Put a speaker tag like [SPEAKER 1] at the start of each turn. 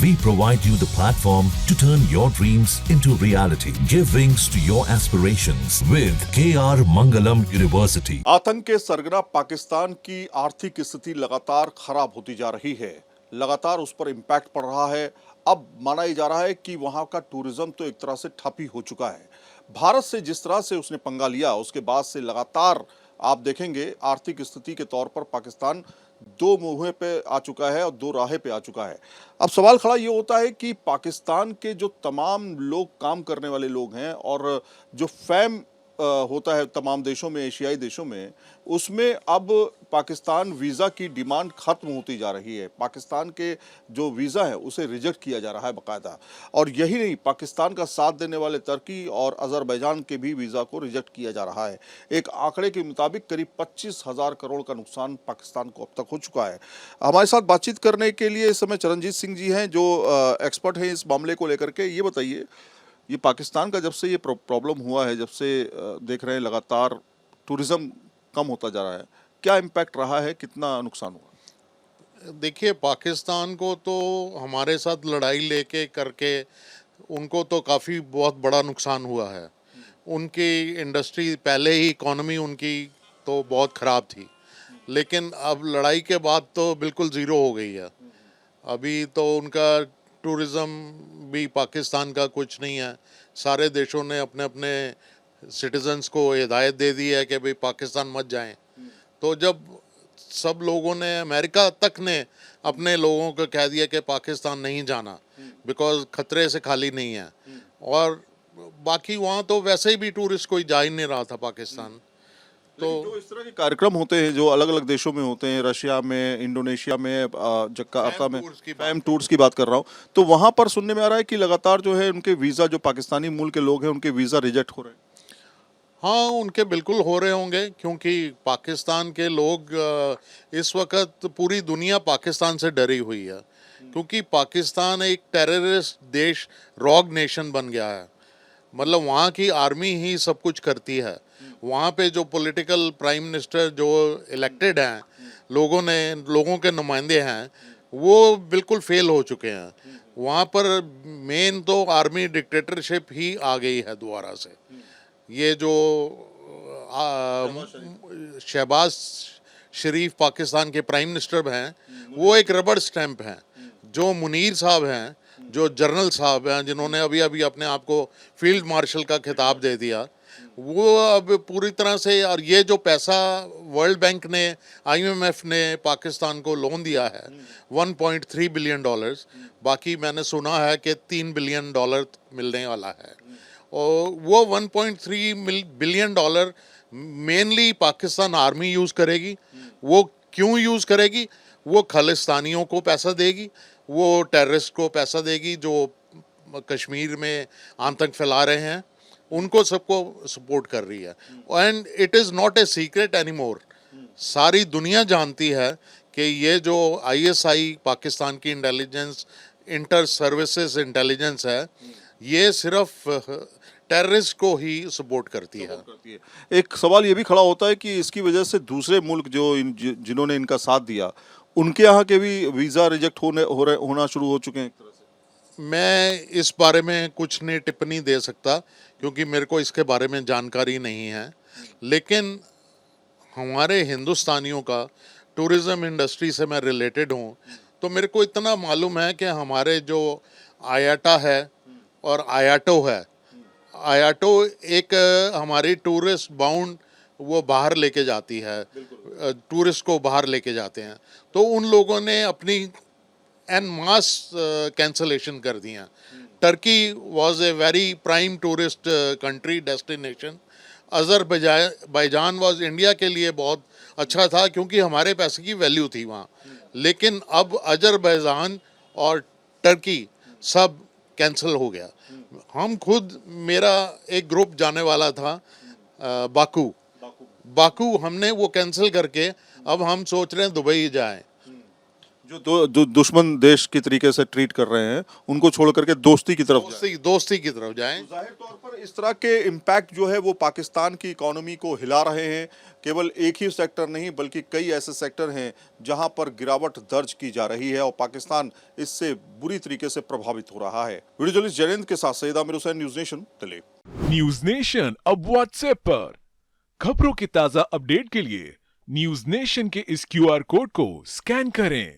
[SPEAKER 1] We provide you the platform to turn your dreams into reality. Give wings to your aspirations with KR Mangalam University.
[SPEAKER 2] आतंक के सरगना पाकिस्तान की आर्थिक स्थिति लगातार खराब होती जा रही है, लगातार उस पर इम्पैक्ट पड़ रहा है। अब माना ही जा रहा है कि वहां का टूरिज्म तो एक तरह से ठप ही हो चुका है। भारत से जिस तरह से उसने पंगा लिया, उसके बाद से लगातार आप देखेंगे आर्थिक स्थिति के तौर पर पाकिस्तान दो मुँहे पे आ चुका है और दो राहे पे आ चुका है। अब सवाल खड़ा ये होता है कि पाकिस्तान के जो तमाम लोग काम करने वाले लोग हैं और जो फैम होता है तमाम देशों में, एशियाई देशों में, उसमें अब पाकिस्तान वीज़ा की डिमांड खत्म होती जा रही है। पाकिस्तान के जो वीज़ा है उसे रिजेक्ट किया जा रहा है बाकायदा। और यही नहीं, पाकिस्तान का साथ देने वाले तुर्की और अज़रबैजान के भी वीज़ा को रिजेक्ट किया जा रहा है। एक आंकड़े के मुताबिक करीब 25,000 करोड़ का नुकसान पाकिस्तान को अब तक हो चुका है। हमारे साथ बातचीत करने के लिए इस समय चरणजीत सिंह जी हैं, जो एक्सपर्ट हैं इस मामले को लेकर के। ये बताइए, ये पाकिस्तान का जब से ये प्रॉब्लम हुआ है, जब से देख रहे हैं लगातार टूरिज्म कम होता जा रहा है, क्या इम्पैक्ट रहा है, कितना नुकसान हुआ?
[SPEAKER 3] देखिए, पाकिस्तान को तो हमारे साथ लड़ाई लेके करके उनको तो काफ़ी बहुत बड़ा नुकसान हुआ है। उनकी इंडस्ट्री पहले ही, इकोनॉमी उनकी तो बहुत ख़राब थी, लेकिन अब लड़ाई के बाद तो बिल्कुल ज़ीरो हो गई है। अभी तो उनका टूरिज़्म भी पाकिस्तान का कुछ नहीं है। सारे देशों ने अपने अपने सिटीजन्स को हिदायत दे दी है कि भाई पाकिस्तान मत जाएं। तो जब सब लोगों ने, अमेरिका तक ने अपने लोगों को कह दिया कि पाकिस्तान नहीं जाना, बिकॉज खतरे से खाली नहीं है। और बाकी वहाँ तो वैसे ही भी टूरिस्ट कोई जा ही नहीं रहा था पाकिस्तान।
[SPEAKER 2] तो जो इस तरह के कार्यक्रम होते हैं जो अलग अलग देशों में होते हैं, रशिया में, इंडोनेशिया में, जकार्ता में, फैम टूर्स की बात कर रहा हूँ, तो वहाँ पर सुनने में आ रहा है कि लगातार जो है उनके वीज़ा, जो पाकिस्तानी मूल के लोग हैं उनके वीज़ा रिजेक्ट हो रहे हैं।
[SPEAKER 3] हाँ, उनके बिल्कुल हो रहे होंगे, क्योंकि पाकिस्तान के लोग इस वक्त पूरी दुनिया पाकिस्तान से डरी हुई है, क्योंकि पाकिस्तान एक टेररिस्ट देश, रॉग नेशन बन गया है। मतलब वहाँ की आर्मी ही सब कुछ करती है। वहाँ पे जो पॉलिटिकल प्राइम मिनिस्टर जो इलेक्टेड हैं, लोगों के नुमाइंदे हैं, वो बिल्कुल फेल हो चुके हैं। वहाँ पर मेन तो आर्मी डिक्टेटरशिप ही आ गई है दोबारा से। ये जो शहबाज शरीफ पाकिस्तान के प्राइम मिनिस्टर हैं, वो एक रबड़ स्टैंप हैं। जो मुनीर साहब हैं, जो जनरल साहब हैं, जिन्होंने अभी अभी अपने आप को फील्ड मार्शल का खिताब दे दिया, वो अब पूरी तरह से, और ये जो पैसा वर्ल्ड बैंक ने, IMF ने पाकिस्तान को लोन दिया है $1.3 बिलियन, बाकी मैंने सुना है कि $3 बिलियन मिलने वाला है। और वो $1.3 billion mainly Pakistan army use करेगी। वो क्यों यूज़ करेगी? वो खालिस्तानियों को पैसा देगी, वो टेररिस्ट को पैसा देगी जो कश्मीर में आतंक फैला रहे हैं, उनको सबको सपोर्ट कर रही है। And it is not a secret anymore. सारी दुनिया जानती है कि ये जो ISI पाकिस्तान की इंटेलिजेंस, इंटर सर्विसेज इंटेलिजेंस है, ये सिर्फ टेररिस्ट को ही सपोर्ट करती है।
[SPEAKER 2] एक सवाल ये भी खड़ा होता है कि इसकी वजह से दूसरे मुल्क जिन्होंने इनका साथ दिया, उनके यहाँ के भी वीज़ा रिजेक्ट होना शुरू हो चुके हैं एक तरह से।
[SPEAKER 3] मैं इस बारे में कुछ नहीं टिप्पणी दे सकता, क्योंकि मेरे को इसके बारे में जानकारी नहीं है। लेकिन हमारे हिंदुस्तानियों का, टूरिज़्म इंडस्ट्री से मैं रिलेटेड हूँ, तो मेरे को इतना मालूम है कि हमारे जो IATA है और IATO है, IATO एक हमारी टूरिस्ट बाउंड वो बाहर लेके जाती है, टूरिस्ट को बाहर लेके जाते हैं, तो उन लोगों ने अपनी एन मास कैंसलेशन कर दिया। Turkey was a very prime tourist country destination. Azerbaijan was India के लिए बहुत अच्छा था, क्योंकि हमारे पैसे की वैल्यू थी वहाँ। लेकिन अब अज़रबैजान और टर्की सब कैंसिल हो गया। हम खुद, मेरा एक ग्रुप जाने वाला था बाकू, हमने वो कैंसिल करके अब हम सोच रहे हैं दुबई जाएं।
[SPEAKER 2] जो दुश्मन देश की तरीके से ट्रीट कर रहे हैं उनको छोड़ करके दोस्ती की तरफ जाएं।
[SPEAKER 3] दोस्ती की तरफ जाएं।
[SPEAKER 2] जाहिर तौर पर इस तरह के इम्पैक्ट जो है वो पाकिस्तान की इकोनॉमी को हिला रहे हैं। केवल एक ही सेक्टर नहीं बल्कि कई ऐसे सेक्टर हैं जहां पर गिरावट दर्ज की जा रही है और पाकिस्तान इससे बुरी तरीके से प्रभावित हो रहा है। वीडियो जर्नलिस्ट जयंत के साथ Saeed Aamir Hussain, news nation, Delhi.
[SPEAKER 4] News nation अब व्हाट्सएप पर खबरों की ताजा अपडेट के लिए न्यूज नेशन के इस QR कोड को स्कैन करें।